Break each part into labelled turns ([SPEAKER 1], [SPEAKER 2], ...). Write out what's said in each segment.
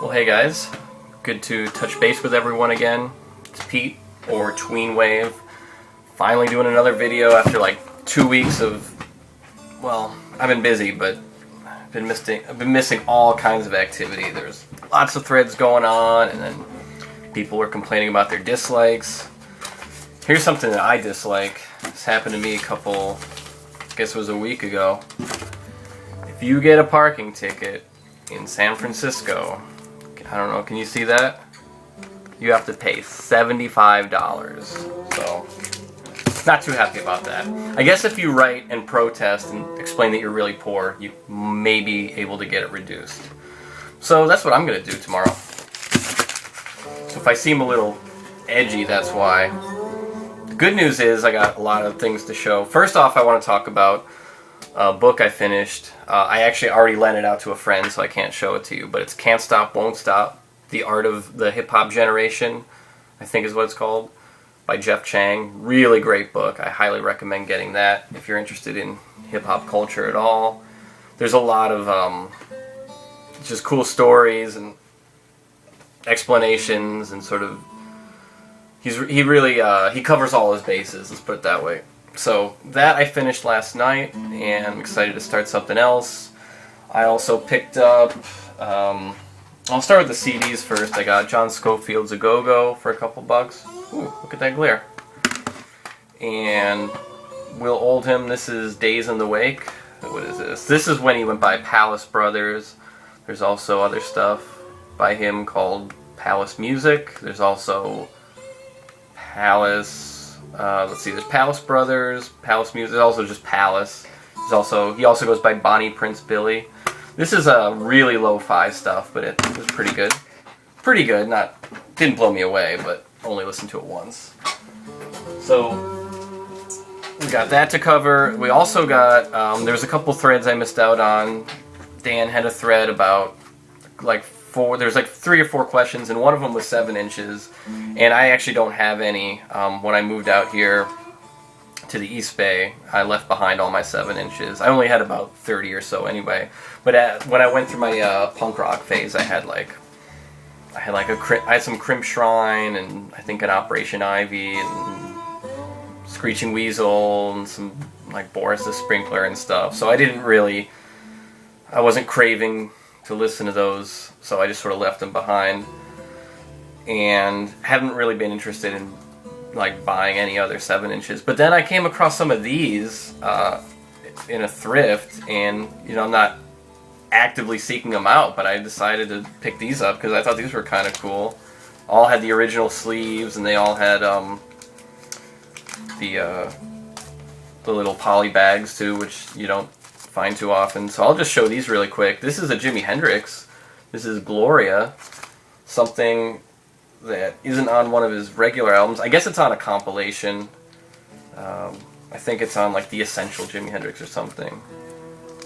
[SPEAKER 1] Well, hey guys, good to touch base with everyone again. It's Pete, or Tweenwave. Finally doing another video after like 2 weeks of, well, I've been busy, but I've been missing all kinds of activity. There's lots of threads going on, and then people were complaining about their dislikes. Here's something that I dislike. This happened to me I guess it was a week ago. If you get a parking ticket in San Francisco, I don't know, can you see that? You have to pay $75. So, not too happy about that. I guess if you write and protest and explain that you're really poor, you may be able to get it reduced. So that's what I'm going to do tomorrow. So if I seem a little edgy, that's why. The good news is I got a lot of things to show. First off, I want to talk about a book I finished. I actually already lent it out to a friend, so I can't show it to you, but it's Can't Stop, Won't Stop, The Art of the Hip-Hop Generation, I think is what it's called, by Jeff Chang. Really great book. I highly recommend getting that if you're interested in hip-hop culture at all. There's a lot of just cool stories and explanations, and sort of he covers all his bases, let's put it that way. So that I finished last night, and I'm excited to start something else. I also picked up, I'll start with the CDs first. I got John Scofield's A Go-Go for a couple bucks. Ooh, look at that glare. And Will Oldham, this is Days in the Wake. What is this? This is when he went by Palace Brothers. There's also other stuff by him called Palace Music. There's also Palace... let's see, there's Palace Brothers, Palace Music, there's also just Palace. He also goes by Bonnie Prince Billy. This is really lo-fi stuff, but it was pretty good. Pretty good, didn't blow me away, but only listened to it once. So, we got that to cover. We also got, there's a couple threads I missed out on. Dan had a thread about, there's like 3 or 4 questions, and one of them was 7 inches, and I actually don't have any. When I moved out here to the East Bay, I left behind all my 7 inches. I only had about 30 or so anyway, but when I went through my punk rock phase, I had some Crimp Shrine, and I think an Operation Ivy, and Screeching Weasel, and some like Boris the Sprinkler and stuff, so I wasn't craving to listen to those, so I just sort of left them behind, and haven't really been interested in buying any other 7 inches. But then I came across some of these in a thrift, and I'm not actively seeking them out, but I decided to pick these up because I thought these were kind of cool. All had the original sleeves, and they all had the little poly bags too, which you don't find too often. So I'll just show these really quick. This is a Jimi Hendrix. This is Gloria, something that isn't on one of his regular albums. I guess it's on a compilation. I think it's on the Essential Jimi Hendrix or something.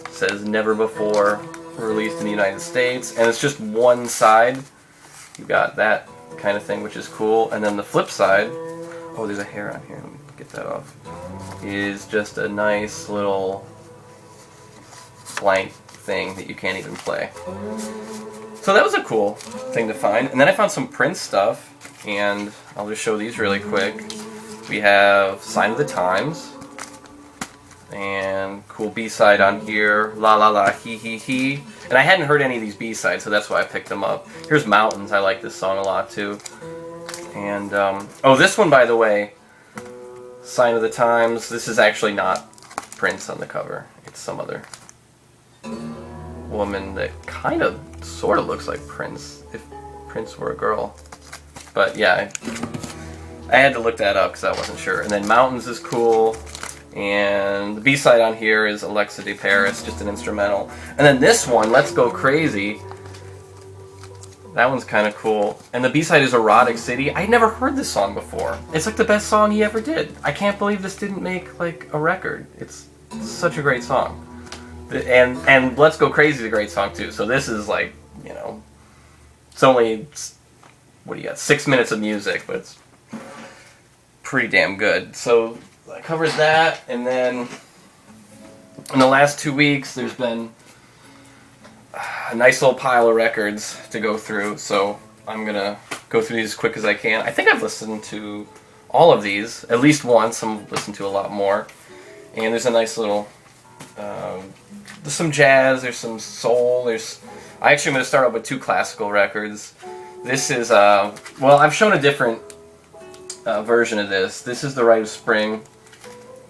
[SPEAKER 1] It says Never Before released in the United States, and it's just one side. You got that kind of thing, which is cool, and then the flip side, oh, there's a hair on here, let me get that off, is just a nice little blank thing that you can't even play. So that was a cool thing to find. And then I found some Prince stuff, and I'll just show these really quick. We have Sign of the Times, and cool B-side on here, La La La He He He. And I hadn't heard any of these B-sides, so that's why I picked them up. Here's Mountains, I like this song a lot too. And, oh, this one, by the way, Sign of the Times, this is actually not Prince on the cover. It's some other woman that kind of sort of looks like Prince, if Prince were a girl. But yeah, I had to look that up because I wasn't sure. And then Mountains is cool, and the B-side on here is Alexa de Paris, just an instrumental. And then this one, Let's Go Crazy, that one's kind of cool. And the B-side is Erotic City. I'd never heard this song before. It's like the best song he ever did. I can't believe this didn't make a record. It's such a great song. And Let's Go Crazy is a great song too. So this is it's only, what do you got, 6 minutes of music, but it's pretty damn good. So that covers that, and then in the last 2 weeks there's been a nice little pile of records to go through, so I'm gonna go through these as quick as I can. I think I've listened to all of these at least once. I'm listened to a lot more. And there's a nice little, there's some jazz, there's some soul, I actually am going to start out with 2 classical records. This is, well, I've shown a different version of this. This is The Rite of Spring,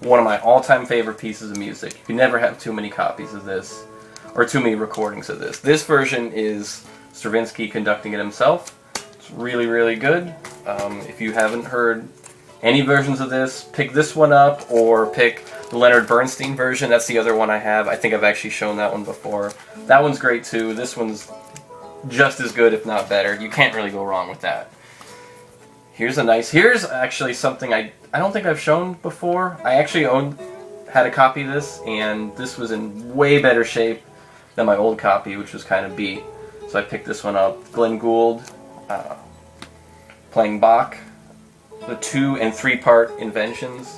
[SPEAKER 1] one of my all-time favorite pieces of music. You can never have too many copies of this, or too many recordings of this. This version is Stravinsky conducting it himself. It's really, really good. If you haven't heard any versions of this, pick this one up, or pick the Leonard Bernstein version. That's the other one I have. I think I've actually shown that one before. That one's great too. This one's just as good, if not better. You can't really go wrong with that. Here's actually something I don't think I've shown before. I actually had a copy of this, and this was in way better shape than my old copy, which was kind of beat. So I picked this one up. Glenn Gould playing Bach, the 2- and 3-part Inventions.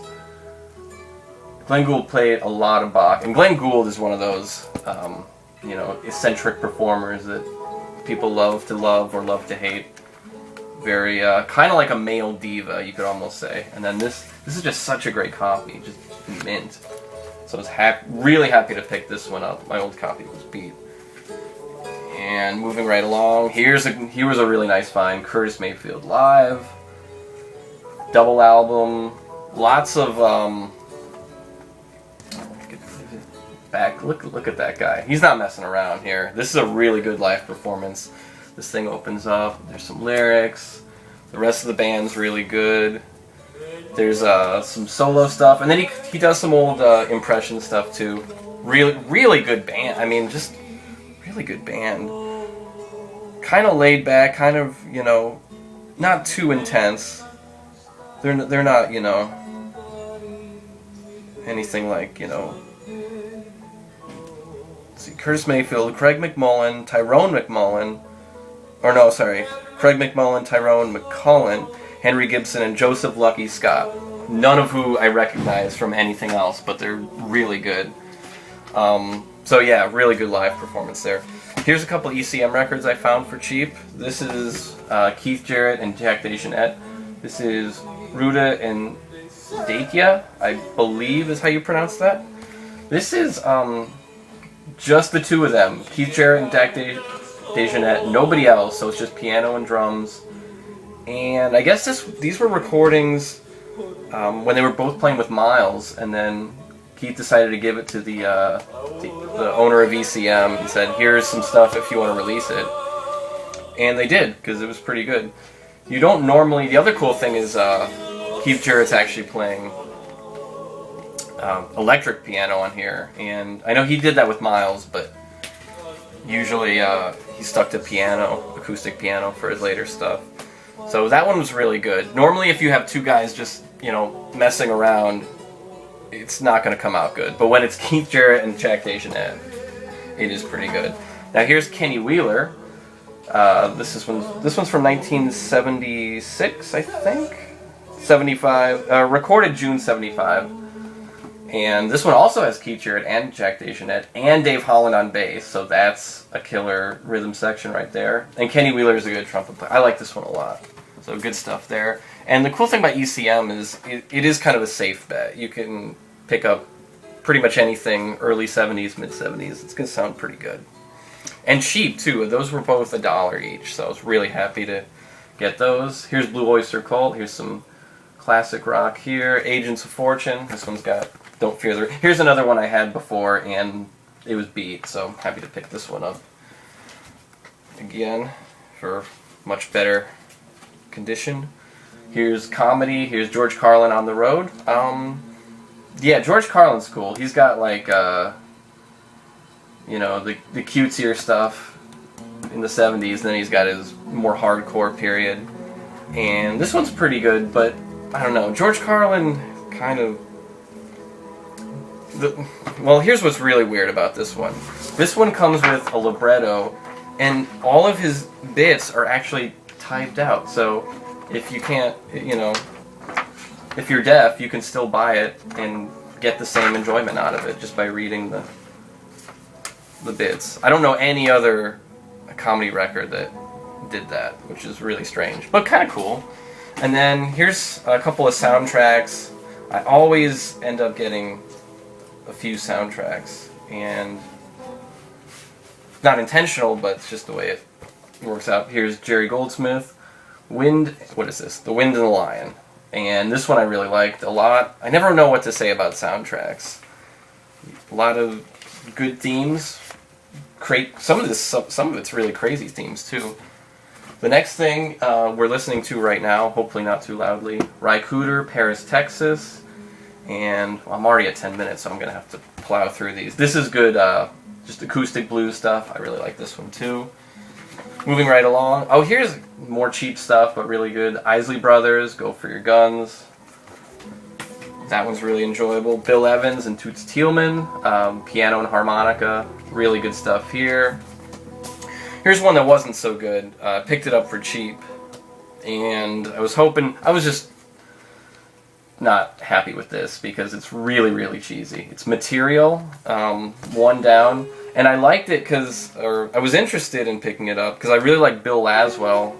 [SPEAKER 1] Glenn Gould played a lot of Bach, and Glenn Gould is one of those, you know, eccentric performers that people love to love or love to hate. Very, kind of like a male diva, you could almost say. And then this is just such a great copy, just mint. So I was really happy to pick this one up. My old copy was beat. And moving right along, here was a really nice find, Curtis Mayfield Live, double album, lots of look at that guy. He's not messing around here. This is a really good live performance. This thing opens up, there's some lyrics, the rest of the band's really good. There's some solo stuff, and then he does some old impression stuff too. Really good band. I mean, just really good band. Kind of laid back, kind of, you know, not too intense. They're not, you know, anything like, you know. Let's see, Curtis Mayfield, Craig McMullen, Tyrone McMullen, or no, sorry, Craig McMullen, Tyrone McCullen, Henry Gibson, and Joseph Lucky Scott. None of who I recognize from anything else, but they're really good. So yeah, really good live performance there. Here's a couple ECM records I found for cheap. This is Keith Jarrett and Jack DeJohnette. This is Ruta and Dakia, I believe is how you pronounce that. This is just the 2 of them, Keith Jarrett and Jack DeJohnette, nobody else, so it's just piano and drums. And I guess these were recordings when they were both playing with Miles, and then Keith decided to give it to the owner of ECM. He said, here's some stuff if you want to release it. And they did, because it was pretty good. You don't normally... The other cool thing is Keith Jarrett's actually playing electric piano on here. And I know he did that with Miles, but usually he stuck to piano, acoustic piano, for his later stuff. So that one was really good. Normally if you have 2 guys just, you know, messing around, it's not going to come out good. But when it's Keith Jarrett and Jack DeJohnette, it is pretty good. Now here's Kenny Wheeler. This one's from 1976, I think. 75. Recorded June 75. And this one also has Keith Jarrett and Jack DeJohnette and Dave Holland on bass, so that's a killer rhythm section right there. And Kenny Wheeler is a good trumpet player. I like this one a lot. So good stuff there. And the cool thing about ECM is it is kind of a safe bet. You can pick up pretty much anything early 70s, mid 70s. It's going to sound pretty good. And cheap too. Those were both $1 each, so I was really happy to get those. Here's Blue Oyster Cult. Here's some classic rock here. Agents of Fortune. This one's got Don't Fear the... Here's another one I had before, and it was beat, so I'm happy to pick this one up again for much better condition. Here's Comedy. Here's George Carlin on the Road. Yeah, George Carlin's cool. He's got like you know, the cutesier stuff in the 70s, and then he's got his more hardcore period. And this one's pretty good, but I don't know. George Carlin kind of... Well, here's what's really weird about this one. This one comes with a libretto, and all of his bits are actually typed out. So if you can't, you know, if you're deaf, you can still buy it and get the same enjoyment out of it just by reading the bits. I don't know any other comedy record that did that, which is really strange, but kind of cool. And then here's a couple of soundtracks. I always end up getting a few soundtracks, and not intentional, but it's just the way it works out. Here's Jerry Goldsmith, what is this? The Wind and the Lion. And this one I really liked a lot. I never know what to say about soundtracks. A lot of good themes. Some of it's really crazy themes too. The next thing we're listening to right now, hopefully not too loudly, Ry Cooder, Paris, Texas. And I'm already at 10 minutes, so I'm going to have to plow through these. This is good, just acoustic blues stuff. I really like this one too. Moving right along. Oh, here's more cheap stuff, but really good. Isley Brothers, Go For Your Guns. That one's really enjoyable. Bill Evans and Toots Thielman, piano and harmonica. Really good stuff here. Here's one that wasn't so good. Picked it up for cheap, and I was just not happy with this because it's really, really cheesy. It's Material, One Down. And I liked it I was interested in picking it up because I really like Bill Laswell.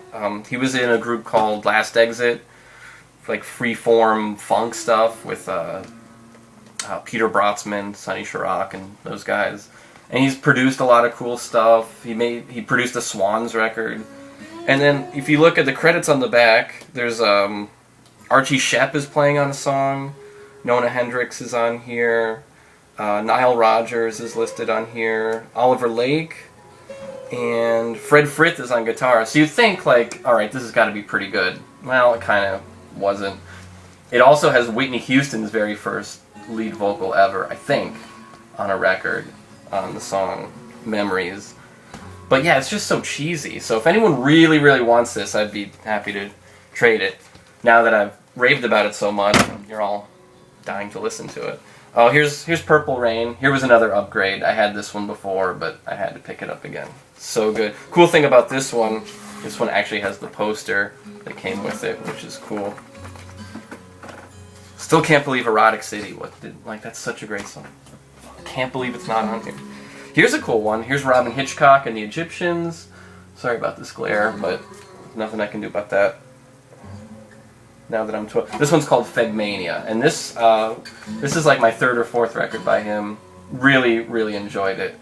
[SPEAKER 1] He was in a group called Last Exit, like freeform funk stuff with Peter Brötzmann, Sonny Sharrock, and those guys. And he's produced a lot of cool stuff. He produced a Swans record. And then if you look at the credits on the back, there's Archie Shepp is playing on a song. Nona Hendryx is on here. Nile Rodgers is listed on here, Oliver Lake, and Fred Frith is on guitar. So you'd think, like, alright, this has got to be pretty good. Well, it kind of wasn't. It also has Whitney Houston's very first lead vocal ever, I think, on a record, on the song Memories. But yeah, it's just so cheesy. So if anyone really, really wants this, I'd be happy to trade it. Now that I've raved about it so much, you're all dying to listen to it. Oh, here's Purple Rain. Here was another upgrade. I had this one before, but I had to pick it up again. So good. Cool thing about this one actually has the poster that came with it, which is cool. Still can't believe Erotic City. That's such a great song. Can't believe it's not on here. Here's a cool one. Here's Robin Hitchcock and the Egyptians. Sorry about this glare, but nothing I can do about that. Now that I'm 12. This one's called Fedmania, and this is like my third or fourth record by him. Really, really enjoyed it.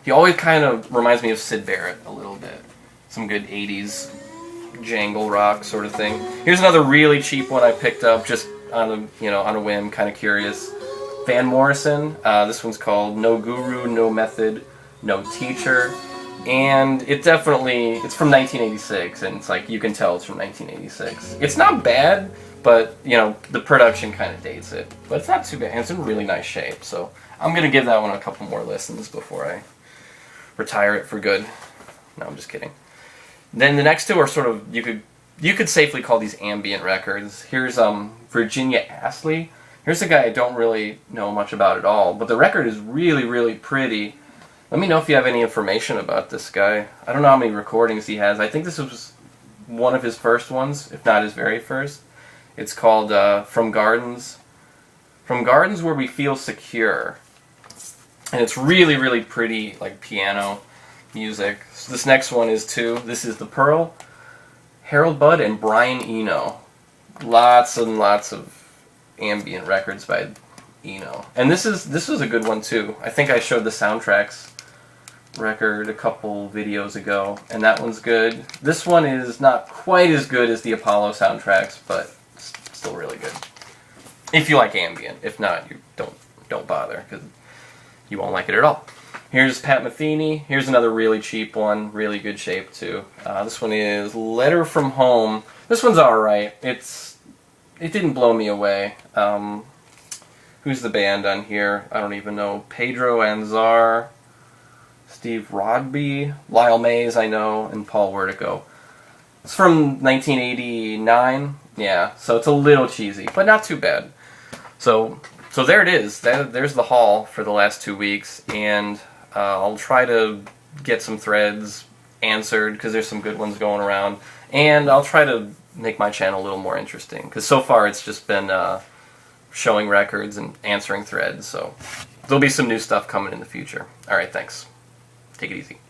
[SPEAKER 1] He always kind of reminds me of Syd Barrett a little bit. Some good 80s jangle rock sort of thing. Here's another really cheap one I picked up just on a whim, kind of curious. Van Morrison. This one's called No Guru, No Method, No Teacher. And it's from 1986, and it's like, you can tell it's from 1986. It's not bad, but, the production kind of dates it. But it's not too bad, and it's in really nice shape, so I'm going to give that one a couple more listens before I retire it for good. No, I'm just kidding. Then the next two are sort of, you could safely call these ambient records. Here's Virginia Astley. Here's a guy I don't really know much about at all, but the record is really, really pretty. Let me know if you have any information about this guy. I don't know how many recordings he has. I think this was one of his first ones, if not his very first. It's called From Gardens Where We Feel Secure. And it's really, really pretty, like, piano music. So this next one is too. This is The Pearl, Harold Budd, and Brian Eno. Lots and lots of ambient records by Eno. And this was a good one too. I think I showed the Soundtracks record a couple videos ago, and that one's good. This one is not quite as good as the Apollo Soundtracks, but still really good. If you like ambient. If not, you don't bother, because you won't like it at all. Here's Pat Metheny. Here's another really cheap one, really good shape too. This one is Letter From Home. This one's alright. It didn't blow me away. Who's the band on here? I don't even know. Pedro Anzar, Steve Rodby, Lyle Mays, I know, and Paul Wertico. It's from 1989. Yeah, so it's a little cheesy, but not too bad. So there it is. There's the haul for the last 2 weeks, and I'll try to get some threads answered, because there's some good ones going around, and I'll try to make my channel a little more interesting, because so far it's just been showing records and answering threads, so there'll be some new stuff coming in the future. Alright, thanks. Take it easy.